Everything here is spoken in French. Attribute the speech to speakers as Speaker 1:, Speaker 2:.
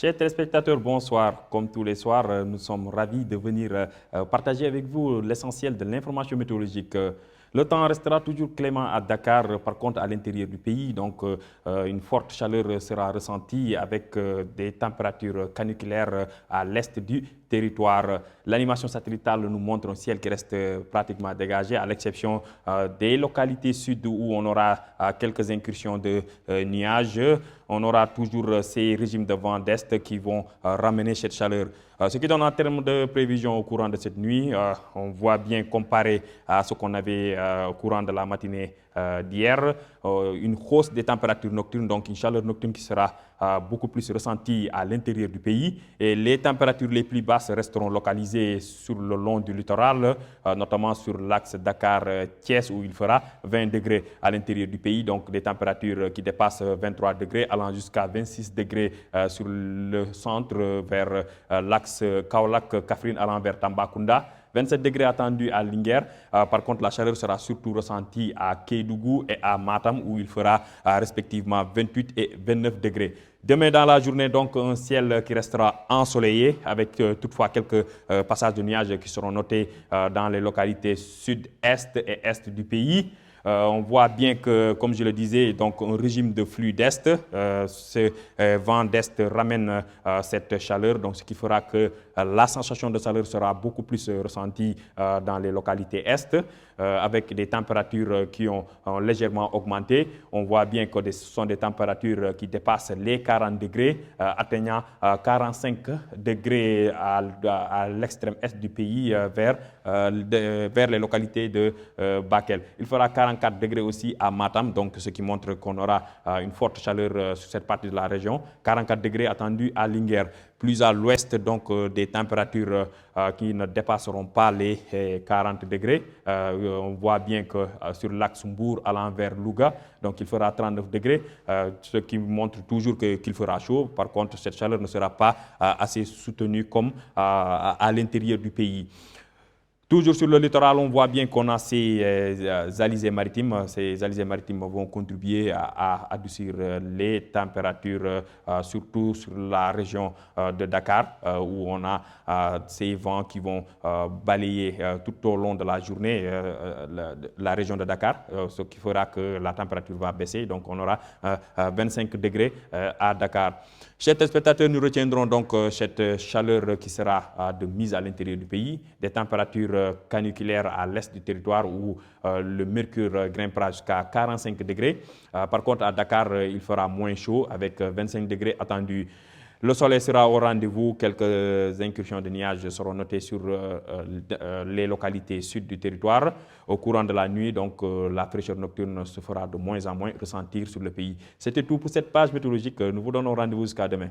Speaker 1: Chers téléspectateurs, bonsoir. Comme tous les soirs, nous sommes ravis de venir partager avec vous l'essentiel de l'information météorologique. Le temps restera toujours clément à Dakar, par contre à l'intérieur du pays, donc une forte chaleur sera ressentie avec des températures caniculaires à l'est du territoire. L'animation satellitale nous montre un ciel qui reste pratiquement dégagé, à l'exception des localités sud où on aura quelques incursions de nuages. On aura toujours ces régimes de vent d'est qui vont ramener cette chaleur. Ce qui donne en termes de prévision au courant de cette nuit, on voit bien comparé à ce qu'on avait au courant de la matinée d'hier, une hausse des températures nocturnes, donc une chaleur nocturne qui sera beaucoup plus ressentie à l'intérieur du pays. Et les températures les plus basses resteront localisées sur le long du littoral, notamment sur l'axe Dakar-Thiès où il fera 20 degrés à l'intérieur du pays, donc des températures qui dépassent 23 degrés allant jusqu'à 26 degrés sur le centre vers l'axe Kaolack-Kaffrine allant vers Tambacounda. 27 degrés attendus à Linguère. Par contre, la chaleur sera surtout ressentie à Kédougou et à Matam où il fera respectivement 28 et 29 degrés. Demain dans la journée, donc, un ciel qui restera ensoleillé avec toutefois quelques passages de nuages qui seront notés dans les localités sud-est et est du pays. On voit bien que, comme je le disais, donc un régime de flux d'est, ce vent d'est ramène cette chaleur, donc ce qui fera que la sensation de chaleur sera beaucoup plus ressentie dans les localités est, avec des températures qui ont légèrement augmenté. On voit bien que ce sont des températures qui dépassent les 40 degrés, atteignant 45 degrés à l'extrême est du pays vers les localités de Bakel. Il fera 44 degrés aussi à Matam, donc ce qui montre qu'on aura une forte chaleur sur cette partie de la région. 44 degrés attendus à Linguère. Plus à l'ouest, donc des températures qui ne dépasseront pas les 40 degrés. On voit bien que sur l'axe Mbour allant vers Louga, donc il fera 39 degrés, ce qui montre toujours qu'il fera chaud. Par contre, cette chaleur ne sera pas assez soutenue comme à l'intérieur du pays. Toujours sur le littoral, on voit bien qu'on a ces alizés maritimes. Ces alizés maritimes vont contribuer à adoucir les températures, surtout sur la région de Dakar, où on a ces vents qui vont balayer tout au long de la journée la région de Dakar, ce qui fera que la température va baisser. Donc, on aura 25 degrés à Dakar. Chers téléspectateurs, nous retiendrons donc cette chaleur qui sera de mise à l'intérieur du pays, des températures caniculaires à l'est du territoire où le mercure grimpera jusqu'à 45 degrés. Par contre, à Dakar, il fera moins chaud avec 25 degrés attendus. Le soleil sera au rendez-vous. Quelques incursions de nuages seront notées sur les localités sud du territoire. Au courant de la nuit, donc, la fraîcheur nocturne se fera de moins en moins ressentir sur le pays. C'était tout pour cette page météorologique. Nous vous donnons rendez-vous jusqu'à demain.